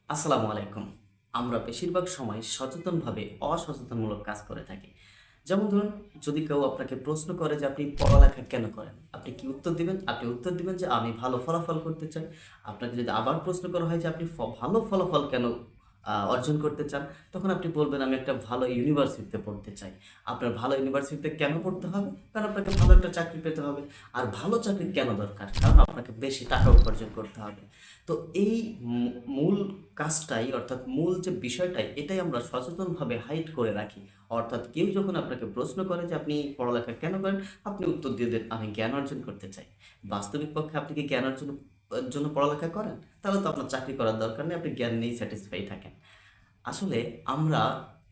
আসসালামু আলাইকুম। আমরা বেশিরভাগ সময় সচেতনভাবে অসচেতনমূলক কাজ করে থাকি। যেমন ধরুন, যদি কেউ আপনাকে প্রশ্ন করে যে আপনি পড়ালেখা কেন করেন? আপনি কি উত্তর দিবেন? আপনি উত্তর দিবেন যে আমি ভালো ফলাফল করতে চাই। আপনাকে যদি আবার প্রশ্ন করা হয় যে আপনি ভালো ফলাফল কেন অর্জন করতে চান? তখন আপনি বলবেন আমি একটা ভালো ইউনিভার্সিটিতে পড়তে চাই। আপনার ভালো ইউনিভার্সিটিতে কেন পড়তে হবে? কারণ আপনাকে ভালো একটা চাকরি পেতে হবে। আর ভালো চাকরি কেন দরকার? কারণ আপনাকে বেশি টাকা উপার্জন করতে হবে। তো এই মূল কাজটাই, অর্থাৎ মূল যে বিষয়টাই, এটাই আমরা সচেতনভাবে হাইড করে রাখি। অর্থাৎ কেউ যখন আপনাকে প্রশ্ন করে যে আপনি পড়ালেখা কেন করেন? আপনি উত্তর দিয়ে দেন আমি জ্ঞান অর্জন করতে চাই। বাস্তবিক পক্ষে আপনি কি জ্ঞান অর্জনের জন্য পড়ালেখা করেন? তাহলে তো আপনার চাকরি করার দরকার নেই, আপনি জ্ঞান নিয়েই স্যাটিসফাই থাকেন। আসলে আমরা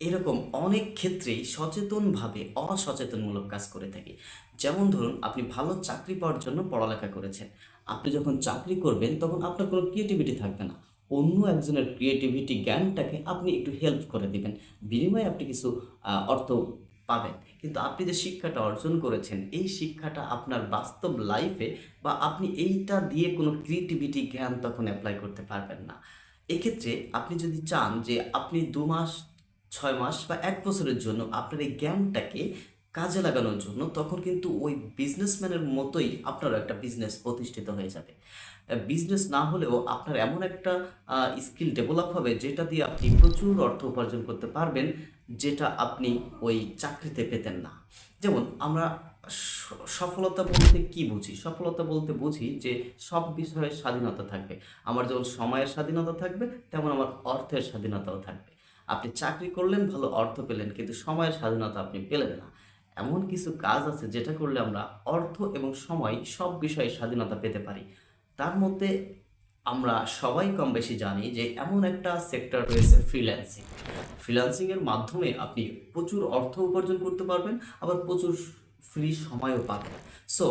এরকম অনেক ক্ষেত্রেই সচেতনভাবে অসচেতনমূলক কাজ করে থাকি। যেমন ধরুন, আপনি ভালো চাকরি পাওয়ার জন্য পড়ালেখা করেছেন। আপনি যখন চাকরি করবেন তখন আপনার কোনো ক্রিয়েটিভিটি থাকবে না। অন্য একজনের ক্রিয়েটিভিটি জ্ঞানটাকে আপনি একটু হেল্প করে দিবেন। বিনিময়ে আপনি কিছু অর্থ পাবেন। কিন্তু আপনি যে শিক্ষাটা অর্জন করেছেন, এই শিক্ষাটা আপনার বাস্তব লাইফে বা আপনি এইটা দিয়ে কোনো ক্রিয়েটিভিটি জ্ঞান তখন এপ্লাই করতে পারবেন না। এক্ষেত্রে আপনি যদি চান যে আপনি ২ মাস, ৬ মাস বা ১ বছরের জন্য আপনার এই জ্ঞানটাকে কাজে লাগানোর জন্য, তখন কিন্তু ওই বিজনেসম্যানের মতোই আপনারও একটা বিজনেস প্রতিষ্ঠিত হয়ে যাবে। বিজনেস না হলেও আপনার এমন একটা স্কিল ডেভেলপ হবে যেটা দিয়ে আপনি প্রচুর অর্থ উপার্জন করতে পারবেন, যেটা আপনি ওই চাকরিতে পেতেন না। যেমন আমরা সফলতা বলতে কি বুঝি? সফলতা বলতে বুঝি যে সব বিষয়ে স্বাধীনতা থাকবে। আমার যেমন সময়ের স্বাধীনতা থাকবে, তেমন আমার অর্থের স্বাধীনতাও থাকবে। আপনি চাকরি করলেন, ভালো অর্থ পেলেন, কিন্তু সময়ের স্বাধীনতা আপনি পেলেন না। এমন কিছু কাজ আছে যেটা করলে আমরা অর্থ এবং সময় সব বিষয়ে স্বাধীনতা পেতে পারি। তার মধ্যে আমরা সবাই কম বেশি জানি যে এমন একটা সেক্টর রয়েছে ফ্রিল্যান্সিং। ফ্রিল্যান্সিংয়ের মাধ্যমে আপনি প্রচুর অর্থ উপার্জন করতে পারবেন, আবার প্রচুর ফ্রি সময়ও পাবেন। সো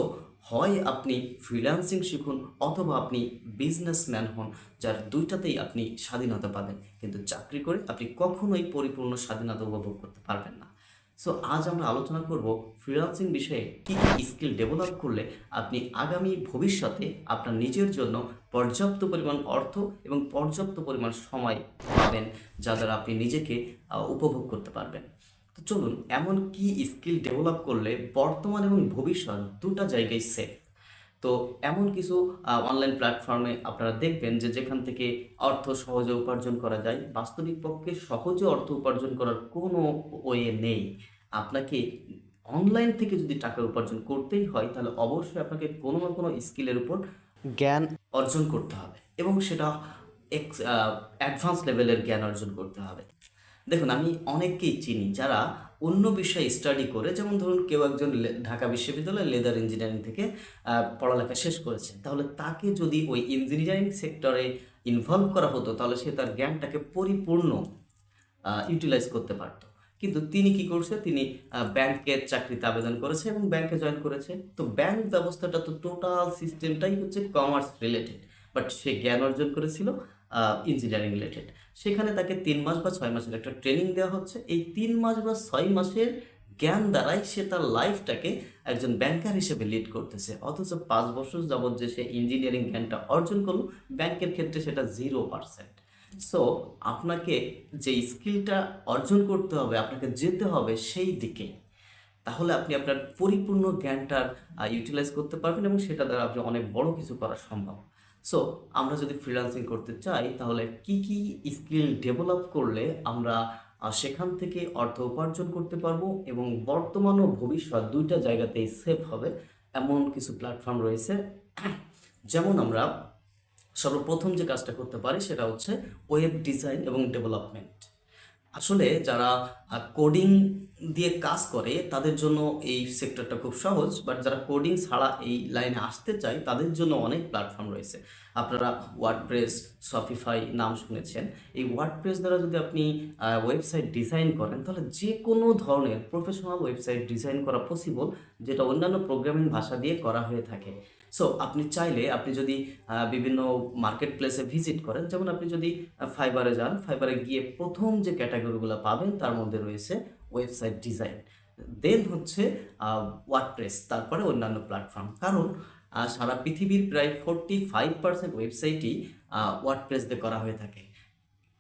হয় আপনি ফ্রিল্যান্সিং শিখুন, অথবা আপনি বিজনেসম্যান হন, যার দুইটাতেই আপনি স্বাধীনতা পাবেন। কিন্তু চাকরি করে আপনি কখনোই পরিপূর্ণ স্বাধীনতা উপভোগ করতে পারবেন না। সো আজ আমরা আলোচনা করব ফ্রিল্যান্সিং বিষয়ে কী কী স্কিল ডেভেলপ করলে আপনি আগামী ভবিষ্যতে আপনার নিজের জন্য পর্যাপ্ত পরিমাণ অর্থ এবং পর্যাপ্ত পরিমাণ সময় পাবেন, যা দ্বারা আপনি নিজেকে উপভোগ করতে পারবেন। তো চলুন, এমন কি স্কিল ডেভেলপ করলে বর্তমান এবং ভবিষ্যৎ দুটা জায়গায় সেফ। তো এমন কিছু অনলাইন প্ল্যাটফর্মে আপনারা দেখবেন যে যেখান থেকে অর্থ সহজে উপার্জন করা যায়। বাস্তবিক পক্ষে সহজে অর্থ উপার্জন করার কোনো ওয়ে নেই। আপনাকে অনলাইন থেকে যদি টাকা উপার্জন করতেই হয়, তাহলে অবশ্যই আপনাকে কোনো না কোনো স্কিলের উপর জ্ঞান অর্জন করতে হবে, এবং সেটা অ্যাডভান্স লেভেলের জ্ঞান অর্জন করতে হবে। দেখুন, আমি অনেককেই চিনি যারা অন্য বিষয়ে স্টাডি করে, যেমন ধরুন কেউ একজন ঢাকা বিশ্ববিদ্যালয়ে লেদার ইঞ্জিনিয়ারিং থেকে পড়ালেখা শেষ করেছে, তাহলে তাকে যদি ওই ইঞ্জিনিয়ারিং সেক্টরে ইনভলভ করা হতো, তাহলে সে তার জ্ঞানটাকে পরিপূর্ণ ইউটিলাইজ করতে পারতো। কিন্তু তিনি কি করছে, তিনি ব্যাংকের চাকরিতে আবেদন করেছে এবং ব্যাংকে জয়েন করেছে। তো ব্যাংক ব্যবস্থাটা তো টোটাল সিস্টেমটাই হচ্ছে কমার্স রিলেটেড, বাট সে জ্ঞান অর্জন করেছিল ইঞ্জিনিয়ারিং রিলেটেড। সেখানে তাকে ৩ মাস বা ৬ মাসের একটা ট্রেনিং দেওয়া হচ্ছে। এই ৩ মাস বা ৬ মাসের জ্ঞান দ্বারাই সে তার লাইফটাকে একজন ব্যাংকার হিসেবে লিড করতেছে, অথচ ৫ বছর যাবৎ যে সে ইঞ্জিনিয়ারিং জ্ঞানটা অর্জন করলো, ব্যাংকের ক্ষেত্রে সেটা 0%। সো আপনাকে যে স্কিলটা অর্জন করতে হবে, আপনাকে যেতে হবে সেই দিকে। তাহলে আপনি আপনার পরিপূর্ণ জ্ঞানটার ইউটিলাইজ করতে পারবেন, এবং সেটা দ্বারা আপনি অনেক বড় কিছু করা সম্ভব। সো আমরা যদি ফ্রিল্যান্সিং করতে চাই, তাহলে কি কি স্কিল ডেভেলপ করলে আমরা সেখান থেকে অর্থ উপার্জন করতে পারবো এবং বর্তমান ও ভবিষ্যৎ দুইটা জায়গাতেই সেফ হবে, এমন কিছু প্ল্যাটফর্ম রয়েছে। যেমন আমরা সর্বপ্রথম যে কাজটা করতে পারি সেটা হচ্ছে ওয়েব ডিজাইন এবং ডেভেলপমেন্ট। আসলে যারা কোডিং দিয়ে কাজ করে তাদের জন্য এই সেক্টরটা খুব সহজ, বাট যারা কোডিং ছাড়া এই লাইনে আসতে চায় তাদের জন্য অনেক প্ল্যাটফর্ম রয়েছে। আপনারা ওয়ার্ডপ্রেস, শপিফাই নাম শুনেছেন। এই ওয়ার্ডপ্রেস দ্বারা যদি আপনি ওয়েবসাইট ডিজাইন করেন, তাহলে যে কোনো ধরনের প্রফেশনাল ওয়েবসাইট ডিজাইন করা পসিবল, যেটা অন্যান্য প্রোগ্রামিং ভাষা দিয়ে করা হয়ে থাকে। সো আপনি চাইলে, আপনি যদি বিভিন্ন মার্কেট প্লেসে ভিজিট করেন, যেমন আপনি যদি ফাইবারে যান, ফাইবারে গিয়ে প্রথম যে ক্যাটাগরিগুলো পাবেন তার মধ্যে রয়েছে ওয়েবসাইট ডিজাইন, দেন হচ্ছে ওয়ার্ডপ্রেস, তারপরে অন্যান্য প্ল্যাটফর্ম। কারণ সারা পৃথিবীর প্রায় 45% ওয়েবসাইটই ওয়ার্ডপ্রেস দিয়ে করা হয়ে থাকে।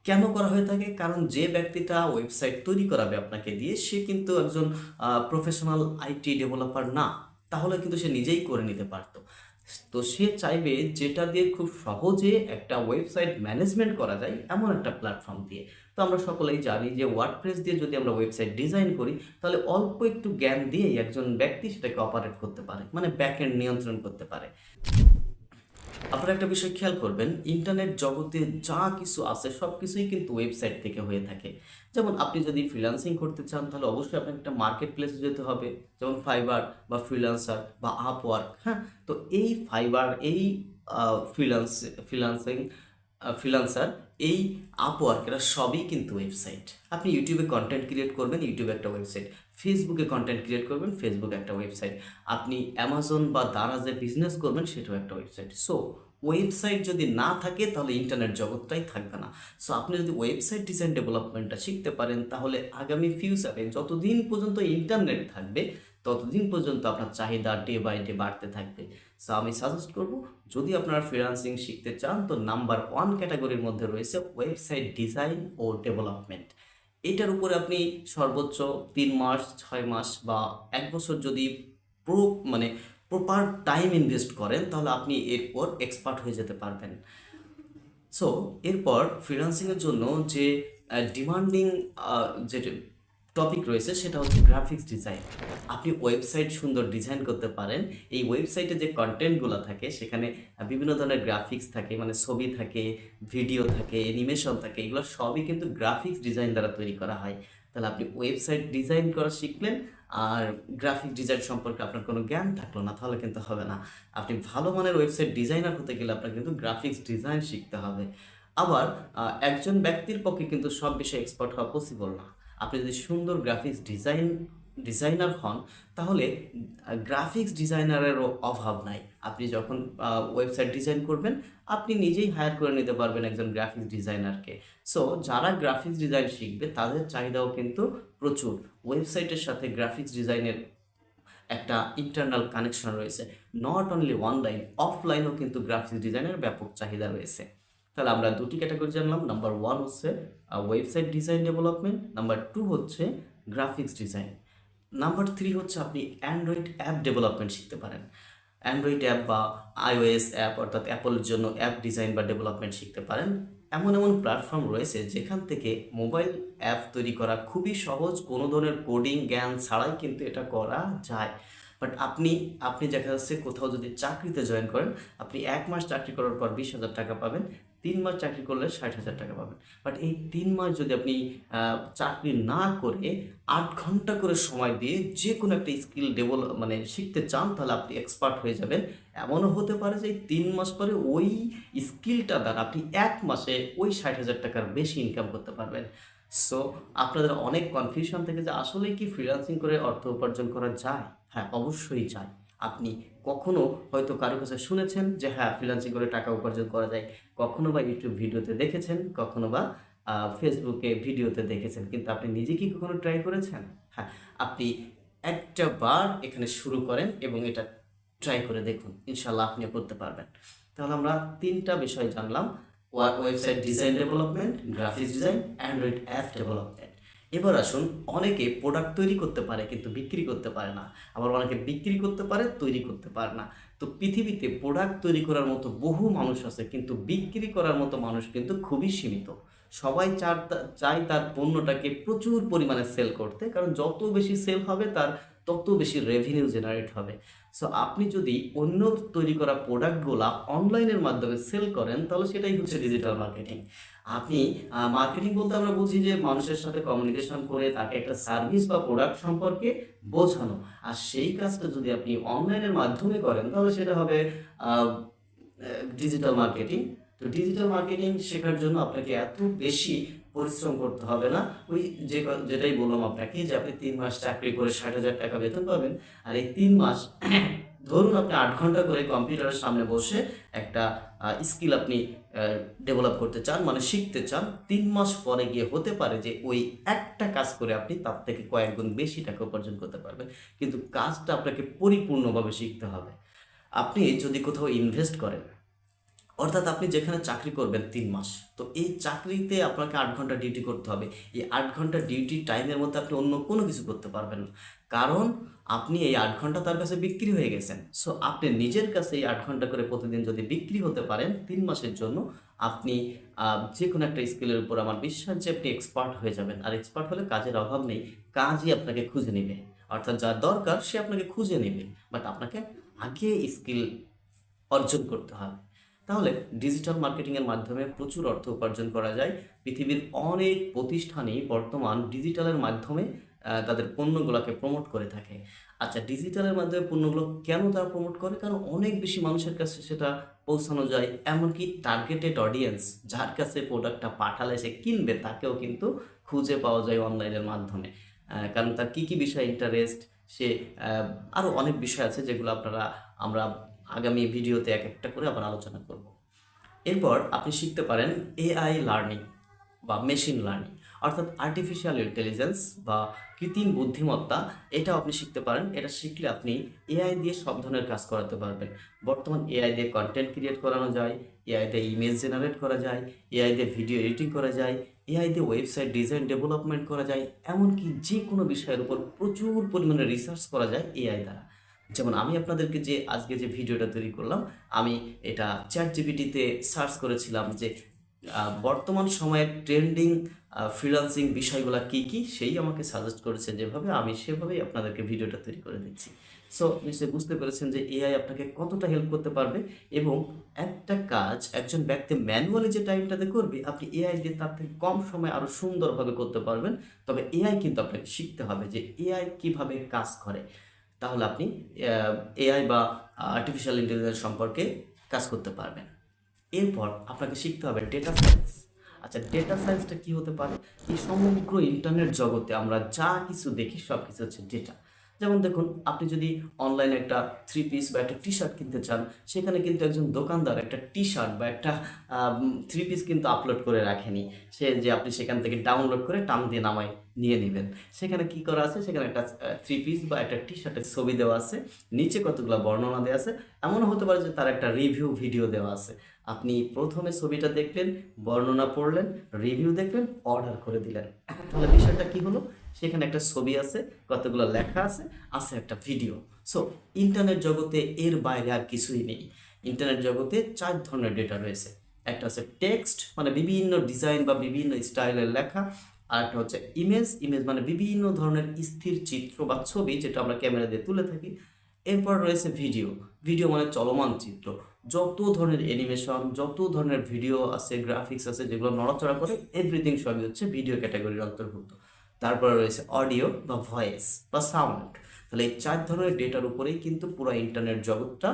কেন করা হয়ে থাকে? কারণ যে ব্যক্তিটা ওয়েবসাইট তৈরি করাবে আপনাকে দিয়ে সে কিন্তু একজন প্রফেশনাল আইটি ডেভেলপার না। তাহলে কিন্তু সে নিজেই করে নিতে পারতো। তো সে চাইবে যেটা দিয়ে খুব সহজে একটা ওয়েবসাইট ম্যানেজমেন্ট করা যায় এমন একটা প্ল্যাটফর্ম দিয়ে। তো আমরা সকলেই জানি যে ওয়ার্ডপ্রেস দিয়ে যদি আমরা ওয়েবসাইট ডিজাইন করি তাহলে অল্প একটু জ্ঞান দিয়েই একজন ব্যক্তি সেটাকে অপারেট করতে পারে, মানে ব্যাকএন্ড নিয়ন্ত্রণ করতে পারে। আপনারা একটা বিষয় খেয়াল করবেন, ইন্টারনেট জগতে যা কিছু আছে সব কিছুই কিন্তু ওয়েবসাইট থেকে হয়ে থাকে। যেমন আপনি যদি ফ্রিল্যান্সিং করতে চান তাহলে অবশ্যই আপনাকে একটা মার্কেট প্লেসে যেতে হবে, যেমন ফাইবার বা ফ্রিল্যান্সার বা আপওয়ার্ক। হ্যাঁ, তো এই ফাইবার, এই ফ্রিল্যান্স ফ্রিল্যান্সিং ফ্রিল্যান্সার, এই আপওয়ার্ক, এরা সবই কিন্তু ওয়েবসাইট। আপনি ইউটিউবে কন্টেন্ট ক্রিয়েট করবেন, ইউটিউবে একটা ওয়েবসাইট। ফেসবুকে কন্টেন্ট ক্রিয়েট করবেন, ফেসবুক একটা ওয়েবসাইট। আপনি অ্যামাজন বা দারাজে বিজনেস করবেন, সেটাও একটা ওয়েবসাইট। সো ওয়েবসাইট যদি না থাকে তাহলে ইন্টারনেট জগৎটাই থাকবে না। সো আপনি যদি ওয়েবসাইট ডিজাইন ডেভেলপমেন্টটা শিখতে পারেন তাহলে আগামী ফিউচারে যতদিন পর্যন্ত ইন্টারনেট থাকবে ততদিন পর্যন্ত আপনার চাহিদা ডে বাই ডে বাড়তে থাকবে। সো আমি সাজেস্ট করব, যদি আপনারা ফ্রিল্যান্সিং শিখতে চান তো নাম্বার 1 ক্যাটাগরির মধ্যে রয়েছে ওয়েবসাইট ডিজাইন ও ডেভেলপমেন্ট। এটার উপরে আপনি সর্বোচ্চ 3 মাস, 6 মাস বা 1 বছর যদি প্রো মানে প্রপার টাইম ইনভেস্ট করেন তাহলে আপনি এরপর এক্সপার্ট হয়ে যেতে পারবেন। সো এরপর ফ্রিল্যান্সিংয়ের জন্য যে ডিমান্ডিং যে টপিক রয়েছে সেটা হচ্ছে গ্রাফিক্স ডিজাইন। আপনি ওয়েবসাইট সুন্দর ডিজাইন করতে পারেন। এই ওয়েবসাইটে যে কন্টেন্টগুলো থাকে সেখানে বিভিন্ন ধরনের গ্রাফিক্স থাকে, মানে ছবি থাকে, ভিডিও থাকে, অ্যানিমেশন থাকে, এগুলো সবই কিন্তু গ্রাফিক্স ডিজাইন দ্বারা তৈরি করা হয়। তাহলে আপনি ওয়েবসাইট ডিজাইন করা শিখলেন আর গ্রাফিক ডিজাইন সম্পর্কে আপনার কোনো জ্ঞান থাকলো না, তাহলে কিন্তু হবে না। আপনি ভালো মানের ওয়েবসাইট ডিজাইনার হতে গেলে আপনার কিন্তু গ্রাফিক্স ডিজাইন শিখতে হবে। আবার একজন ব্যক্তির পক্ষে কিন্তু সব বিষয়ে এক্সপার্ট হওয়া পসিবল না। আপনি যদি সুন্দর গ্রাফিক্স ডিজাইনার হন তাহলে গ্রাফিক্স ডিজাইনারেরও অভাব নাই। আপনি যখন ওয়েবসাইট ডিজাইন করবেন আপনি নিজেই হায়ার করে নিতে পারবেন একজন গ্রাফিক্স ডিজাইনারকে। সো যারা গ্রাফিক্স ডিজাইন শিখবে তাদের চাহিদাও কিন্তু প্রচুর। ওয়েবসাইটের সাথে গ্রাফিক্স ডিজাইনের একটা ইন্টারনাল কানেকশন রয়েছে। নট অনলি অনলাইন, অফলাইনেও কিন্তু গ্রাফিক্স ডিজাইনের ব্যাপক চাহিদা রয়েছে। তাহলে আমরা দুটি ক্যাটাগরি জানলাম। নাম্বার 1 হচ্ছে ওয়েবসাইট ডিজাইন ডেভেলপমেন্ট, নাম্বার 2 হচ্ছে গ্রাফিক্স ডিজাইন, নাম্বার 3 হচ্ছে আপনি অ্যান্ড্রয়েড অ্যাপ ডেভেলপমেন্ট শিখতে পারেন। অ্যান্ড্রয়েড অ্যাপ বা আইওএস অ্যাপ, অর্থাৎ অ্যাপলের জন্য অ্যাপ ডিজাইন বা ডেভেলপমেন্ট শিখতে পারেন। এমন এমন প্ল্যাটফর্ম রয়েছে যেখান থেকে মোবাইল অ্যাপ তৈরি করা খুবই সহজ, কোনো ধরনের কোডিং জ্ঞান ছাড়াই কিন্তু এটা করা যায়। বাট আপনি আপনি দেখা যাচ্ছে কোথাও যদি চাকরিতে জয়েন করেন, আপনি 1 মাস চাকরি করার পর 20,000 টাকা পাবেন, 3 মাস চাকরি করলে 60,000 টাকা পাবেন। বাট এই 3 মাস যদি আপনি চাকরি না করে 8 ঘন্টা করে সময় দিয়ে যে কোনো একটা স্কিল মানে শিখতে চান তাহলে আপনি এক্সপার্ট হয়ে যাবেন। এমনও হতে পারে যে এই 3 মাস পরে ওই স্কিলটা দ্বারা আপনি 1 মাসে ওই 60,000 টাকার বেশি ইনকাম করতে পারবেন। সো আপনাদের অনেক কনফিউশন থেকে যে আসলে কি ফ্রিল্যান্সিং করে অর্থ উপার্জন করা যায়? হ্যাঁ, অবশ্যই যায়। আপনি কখনো হয়তো কারো কাছে শুনেছেন যে হ্যাঁ ফ্রিল্যান্সিং করে টাকা উপার্জন করা যায়, কখনো বা ইউটিউব ভিডিওতে দেখেছেন, কখনো বা ফেসবুকে ভিডিওতে দেখেছেন, কিন্তু আপনি নিজে কি কখনো ট্রাই করেছেন? হ্যাঁ, আপনি একটা বার এখানে শুরু করেন এবং এটা ট্রাই করে দেখুন, ইনশাল্লাহ আপনিও করতে পারবেন। তাহলে আমরা 3টা বিষয় জানলাম: website design development, graphics design, Android app development. এবার আসুন, অনেকে প্রোডাক্ট তৈরি করতে পারে কিন্তু বিক্রি করতে পারে না, আবার অনেকে বিক্রি করতে পারে তৈরি করতে পারে না। তো পৃথিবীতে প্রোডাক্ট তৈরি করার মতো বহু মানুষ আছে কিন্তু বিক্রি করার মতো মানুষ কিন্তু খুবই সীমিত। সবাই চায় তার পণ্যটাকে প্রচুর পরিমাণে সেল করতে, কারণ যত বেশি সেল হবে তার তত বেশি রেভিনিউ জেনারেট হবে। সো আপনি যদি অন্য তৈরি করা প্রোডাক্টগুলা অনলাইনের মাধ্যমে সেল করেন তাহলে সেটাই হচ্ছে ডিজিটাল মার্কেটিং। আপনি মার্কেটিং বলতে আমরা বুঝি যে মানুষের সাথে কমিউনিকেশন করে তাকে একটা সার্ভিস বা প্রোডাক্ট সম্পর্কে বোঝানো, আর সেই কাজটা যদি আপনি অনলাইনের মাধ্যমে করেন তাহলে সেটা হবে ডিজিটাল মার্কেটিং। তো ডিজিটাল মার্কেটিং শেখার জন্য আপনাকে এত বেশি পরিশ্রম করতে হবে না। ওই যেটাই বললাম আপনাকে, যে আপনি 3 মাস চাকরি করে 60,000 টাকা বেতন পাবেন, আর এই 3 মাস ধরুন আপনি 8 ঘন্টা করে কম্পিউটারের সামনে বসে একটা স্কিল আপনি ডেভেলপ করতে চান, মানে শিখতে চান। 3 মাস পরে গিয়ে হতে পারে যে ওই একটা কাজ করে আপনি তার থেকে কয়েক গুণ বেশি টাকা উপার্জন করতে পারবেন, কিন্তু কাজটা আপনাকে পরিপূর্ণভাবে শিখতে হবে। আপনি যদি কোথাও ইনভেস্ট করেন, অর্থাৎ আপনি যেখানে চাকরি করবেন 3 মাস, তো এই চাকরিতে আপনাকে 8 ঘন্টা ডিউটি করতে হবে। এই 8 ঘন্টা ডিউটি টাইমের মধ্যে আপনি অন্য কোনো কিছু করতে পারবেন না, কারণ আপনি এই 8 ঘন্টা তার কাছে বিক্রি হয়ে গেছেন। সো আপনি নিজের কাছে এই 8 ঘন্টা করে প্রতিদিন যদি বিক্রি হতে পারেন 3 মাসের জন্য, আপনি যে কোনো একটা স্কিলের উপর আমার বিশ্বাস যে আপনি এক্সপার্ট হয়ে যাবেন। আর এক্সপার্ট হলে কাজের অভাব নেই, কাজই আপনাকে খুঁজে নেবে। অর্থাৎ যার দরকার সে আপনাকে খুঁজে নেবে, বাট আপনাকে আগে স্কিল অর্জন করতে হবে। তাহলে ডিজিটাল মার্কেটিংয়ের মাধ্যমে প্রচুর অর্থ উপার্জন করা যায়। পৃথিবীর অনেক প্রতিষ্ঠানই বর্তমান ডিজিটালের মাধ্যমে তাদের পণ্যগুলোকে প্রমোট করে থাকে। আচ্ছা, ডিজিটালের মাধ্যমে পণ্যগুলো কেন তারা প্রমোট করে? কারণ অনেক বেশি মানুষের কাছে সেটা পৌঁছানো যায়, এমনকি টার্গেটেড অডিয়েন্স যার কাছে প্রোডাক্টটা পাঠালে সে কিনবে তাকেও কিন্তু খুঁজে পাওয়া যায় অনলাইনের মাধ্যমে। কারণ তার কী কী বিষয়ে ইন্টারেস্ট, সে আরও অনেক বিষয় আছে যেগুলো আমরা আগামী ভিডিওতে এক একটা করে আবার আলোচনা করব। এরপর আপনি শিখতে পারেন এআই লার্নিং বা মেশিন লার্নিং, অর্থাৎ আর্টিফিশিয়াল ইন্টেলিজেন্স বা কৃত্রিম বুদ্ধিমত্তা। এটাও আপনি শিখতে পারেন। এটা শিখলে আপনি এআই দিয়ে সব ধরনের কাজ করাতে পারবেন। বর্তমান এআই দিয়ে কন্টেন্ট ক্রিয়েট করানো যায়, এআই দিয়ে ইমেজ জেনারেট করা যায়, এআই দিয়ে ভিডিও এডিটিং করা যায়, এআই দিয়ে ওয়েবসাইট ডিজাইন ডেভেলপমেন্ট করা যায়, এমনকি যে কোনো বিষয়ের উপর প্রচুর পরিমাণে রিসার্চ করা যায় এআই দ্বারা। যেমন আমি আপনাদেরকে যে আজকে যে ভিডিওটা তৈরি করলাম, আমি এটা চ্যাট জিপিটিতে সার্চ করেছিলাম যে বর্তমান সময়ের ট্রেন্ডিং ফ্রিল্যান্সিং বিষয়গুলো কী কী, সেই আমাকে সাজেস্ট করেছে যেভাবে, আমি সেভাবেই আপনাদেরকে ভিডিওটা তৈরি করে দিচ্ছি। সো নিশ্চয়ই বুঝতে পেরেছেন যে এআই আপনাকে কতটা হেল্প করতে পারবে, এবং একটা কাজ একজন ব্যক্তি ম্যানুয়ালি যে টাইমটাতে করবে, আপনি এআই দিয়ে তার থেকে কম সময় আরও সুন্দরভাবে করতে পারবেন। তবে এআই কিন্তু আপনাকে শিখতে হবে যে এআই কীভাবে কাজ করে, তাহলে আপনি এআই বা আর্টিফিশিয়াল ইন্টেলিজেন্স সম্পর্কে কাজ করতে পারবেন। এরপর আপনাকে শিখতে হবে ডেটা সায়েন্স। আচ্ছা, ডেটা সায়েন্সটা কী হতে পারে? এই সমগ্র ইন্টারনেট জগতে আমরা যা কিছু দেখি সব কিছু হচ্ছে ডেটা। যেমন দেখুন, আপনি যদি অনলাইনে একটা 3 পিস বা একটা টি শার্ট কিনতে চান, সেখানে কিন্তু একজন দোকানদার একটা টি শার্ট বা একটা 3 পিস কিন্তু আপলোড করে রাখেনি। সে যে আপনি সেখান থেকে ডাউনলোড করে টান দিয়ে নামায় নিয়ে নেবেন। সেখানে কি করা আছে? সেখানে একটা 3 পিস বা একটা টি শার্টের ছবি দেওয়া আছে, নিচে কতগুলো বর্ণনা দেওয়া আছে। এমনও হতে পারে যে তার একটা রিভিউ ভিডিও দেওয়া আছে। আপনি প্রথমে ছবিটা দেখলেন, বর্ণনা পড়লেন, রিভিউ দেখলেন, অর্ডার করে দিলেন। তাহলে বিষয়টা কি হলো? সেখানে একটা ছবি আছে, কতগুলো লেখা আছে, আছে একটা ভিডিও। সো ইন্টারনেট জগতে এর বাইরে আর কিছুই নেই। ইন্টারনেট জগতে 4 ধরনের ডেটা রয়েছে। একটা হচ্ছে টেক্সট, মানে বিভিন্ন ডিজাইন বা বিভিন্ন স্টাইলের লেখা। আর একটা হচ্ছে ইমেজ, ইমেজ মানে বিভিন্ন ধরনের স্থির চিত্র বা ছবি যেটা আমরা ক্যামেরা দিয়ে তুলে থাকি। এরপর রয়েছে ভিডিও, ভিডিও মানে চলমান চিত্র। যত ধরনের অ্যানিমেশন, যত ধরনের ভিডিও আছে, গ্রাফিক্স আছে যেগুলো নড়াচড়া করে, এভরিথিং সবই হচ্ছে ভিডিও ক্যাটাগরির অন্তর্ভুক্ত। তারপরে রয়েছে অডিও বা ভয়েস বা সাউন্ড। তাহলে এই 4 ধরনের ডেটার উপরেই কিন্তু পুরো ইন্টারনেট জগৎটা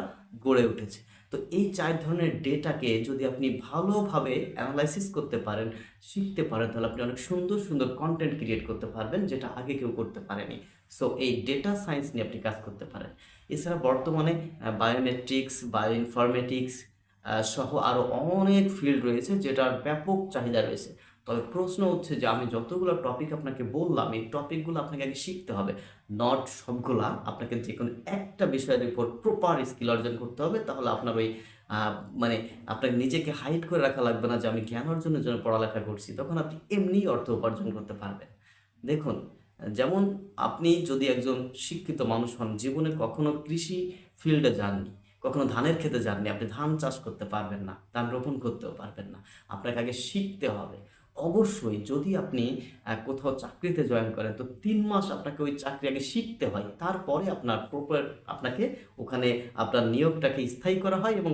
গড়ে উঠেছে। তো এই 4 ধরনের ডেটাকে যদি আপনি ভালোভাবে অ্যানালাইসিস করতে পারেন, শিখতে পারেন, তাহলে আপনি অনেক সুন্দর সুন্দর কন্টেন্ট ক্রিয়েট করতে পারবেন, যেটা আগে কেউ করতে পারেনি। সো এই ডেটা সায়েন্স নিয়ে আপনি কাজ করতে পারেন। এছাড়া বর্তমানে বায়োমেট্রিক্স, বায়োইনফরমেটিক্স সহ আরও অনেক ফিল্ড রয়েছে যেটার ব্যাপক চাহিদা রয়েছে। তবে প্রশ্ন হচ্ছে যে আমি যতগুলো টপিক আপনাকে বললাম, এই টপিকগুলো আপনাকে আগে শিখতে হবে। নট সবগুলা, আপনাকে যে কোনো একটা বিষয়ের উপর প্রপার স্কিল অর্জন করতে হবে। তাহলে আপনার ওই মানে আপনাকে নিজেকে হাইড করে রাখা লাগবে না যে আমি জ্ঞান অর্জনের জন্য পড়ালেখা করছি, তখন আপনি এমনিই অর্থ উপার্জন করতে পারবেন। দেখুন, যেমন আপনি যদি একজন শিক্ষিত মানুষ হন, জীবনে কখনো কৃষি ফিল্ডে যাননি, কখনো ধানের খেতে যাননি, আপনি ধান চাষ করতে পারবেন না, ধান রোপণ করতেও পারবেন না। আপনাকে আগে শিখতে হবে। অবশ্যই যদি আপনি কোথাও চাকরিতে জয়েন করেন, তো 3 মাস আপনাকে ওই চাকরি আগে শিখতে হয়, তারপরে আপনার প্রপার আপনাকে ওখানে আপনার নিয়োগটাকে স্থায়ী করা হয় এবং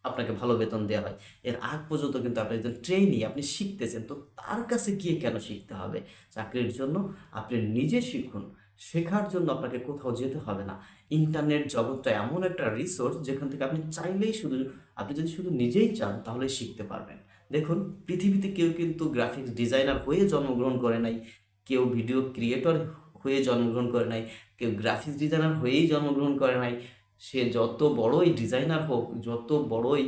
আপনাকে ভালো বেতন দেওয়া হয়। এর আগ পর্যন্ত কিন্তু আপনি একজন ট্রেইনি, আপনি শিখতেছেন, তো তার কাছে গিয়ে কেন শিখতে হবে? চাকরির জন্য আপনি নিজে শিখুন। শেখার জন্য আপনাকে কোথাও যেতে হবে না। ইন্টারনেট জগৎটা এমন একটা রিসোর্স যেখান থেকে আপনি চাইলেই শুধু, আপনি যদি শুধু নিজেই চান তাহলে শিখতে পারবেন। দেখুন, পৃথিবীতে কেউ কিন্তু গ্রাফিক্স ডিজাইনার হয়ে জন্মগ্রহণ করে নাই, কেউ ভিডিও ক্রিয়েটর হয়ে জন্মগ্রহণ করে নাই, কেউ গ্রাফিক্স ডিজাইনার হয়েই জন্মগ্রহণ করে নাই। সে যত বড়ই ডিজাইনার হোক, যত বড়ই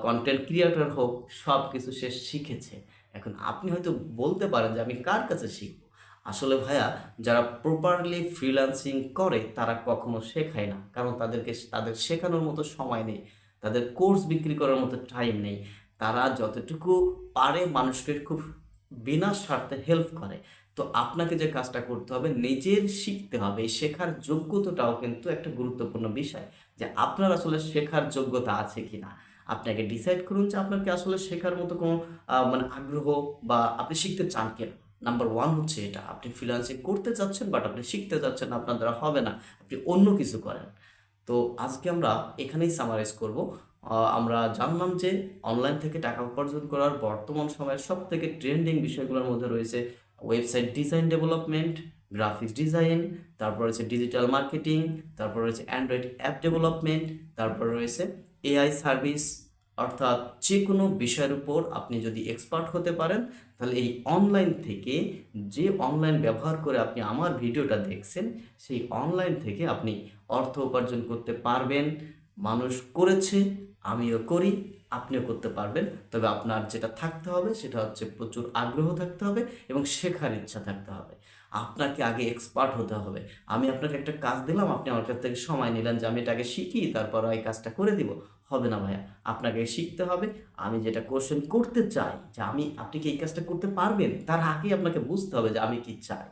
কন্টেন্ট ক্রিয়েটর হোক, সব কিছু সে শিখেছে। এখন আপনি হয়তো বলতে পারেন যে আমি কার কাছে শিখব? আসলে ভাইয়া, যারা প্রপারলি ফ্রিল্যান্সিং করে তারা কখনো শেখায় না, কারণ তাদের শেখানোর মতো সময় নেই। তাদের কোর্স বিক্রি করার মতো টাইম নেই। তারা যতটুকু পারে মানুষকে খুব বিনা স্বার্থে হেল্প করে। তো আপনাকে যে কাজটা করতে হবে, নিজের শিখতে হবে। এই শেখার যোগ্যতাটাও কিন্তু একটা গুরুত্বপূর্ণ বিষয়, যে আপনার আসলে শেখার যোগ্যতা আছে কিনা। আপনাকে ডিসাইড করুন যে আপনার কি আসলে শেখার মতো কোনো মানে আগ্রহ, বা আপনি শিখতে চান কিনা। নাম্বার ওয়ান হচ্ছে এটা, আপনি ফ্রিল্যান্সিং করতে চাচ্ছেন বাট আপনি শিখতে চাচ্ছেন না, আপনার দ্বারা হবে না, আপনি অন্য কিছু করেন। তো আজকে আমরা এখানেই সামারাইজ করব। আমরা জানলাম যে অনলাইন থেকে টাকা উপার্জন করার বর্তমান সময়ের সব থেকে ট্রেন্ডিং বিষয়গুলোর মধ্যে রয়েছে website design development, graphics design, তারপর রয়েছে ডিজিটাল মার্কেটিং, তারপর রয়েছে অ্যান্ড্রয়েড অ্যাপ ডেভেলপমেন্ট, তারপর রয়েছে এআই সার্ভিস। অর্থাৎ যে কোনো বিষয়ের উপর আপনি যদি এক্সপার্ট হতে পারেন, তাহলে এই অনলাইন থেকে, যে অনলাইন ব্যবহার করে আপনি আমার ভিডিওটা দেখছেন, সেই অনলাইন থেকে আপনি অর্থ উপার্জন করতে পারবেন। মানুষ করেছে, আমিও করি, আপনিও করতে পারবেন। তবে আপনার যেটা থাকতে হবে সেটা হচ্ছে প্রচুর আগ্রহ থাকতে হবে এবং শেখার ইচ্ছা থাকতে হবে। আপনাকে আগে এক্সপার্ট হতে হবে। আমি আপনাকে একটা কাজ দিলাম, আপনি আমার কাছ থেকে সময় নিলেন যে আমি এটাকে শিখি তারপর এই কাজটা করে দিব, হবে না ভাইয়া। আপনাকে শিখতে হবে। আমি যেটা কোশ্চেন করতে চাই যে আপনি কি এই কাজটা করতে পারবেন, তার আগে আপনাকে বুঝতে হবে যে আমি কি চাই।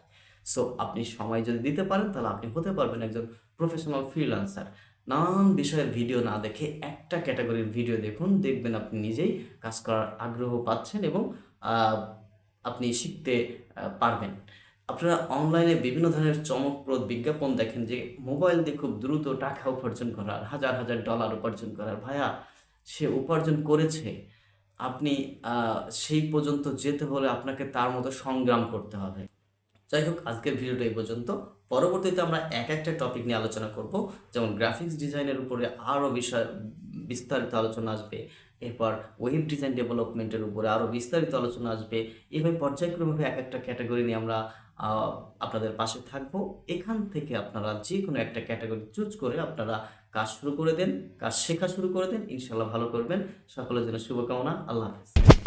সো আপনি সময় যদি দিতে পারেন তাহলে আপনি হতে পারবেন একজন প্রফেশনাল ফ্রিল্যান্সার। নানান বিষয়ের ভিডিও না দেখে একটা ক্যাটাগরির ভিডিও দেখুন, দেখবেন আপনি নিজেই কাজ করার আগ্রহ পাচ্ছেন এবং আহ, আপনি শিখতে পারবেন। আপনারা অনলাইনে বিভিন্ন ধরনের চমকপ্রদ বিজ্ঞাপন দেখেন যে মোবাইল দিয়ে খুব দ্রুত টাকা উপার্জন করার, হাজার হাজার ডলার উপার্জন করার। ভাইয়া, সে উপার্জন করেছে, আপনি সেই পর্যন্ত যেতে হলে আপনাকে তার মতো সংগ্রাম করতে হবে। যাই হোক, আজকের ভিডিওটা এই পর্যন্ত। পরবর্তীতে আমরা এক একটা টপিক নিয়ে আলোচনা করব, যেমন গ্রাফিক্স ডিজাইনের উপরে আরও বিষয় বিস্তারিত আলোচনা আসবে, এরপর ওয়েব ডিজাইন ডেভেলপমেন্টের উপরে আরও বিস্তারিত আলোচনা আসবে। এভাবে পর্যায়ক্রমে এক একটা ক্যাটাগরি নিয়ে আমরা আপনাদের পাশে থাকব। এখান থেকে আপনারা যে কোনো একটা ক্যাটাগরি চুজ করে আপনারা কাজ শুরু করে দেন, কাজ শেখা শুরু করে দেন, ইনশাল্লাহ ভালো করবেন। সকলের জন্য শুভকামনা। আল্লাহ হাফেজ।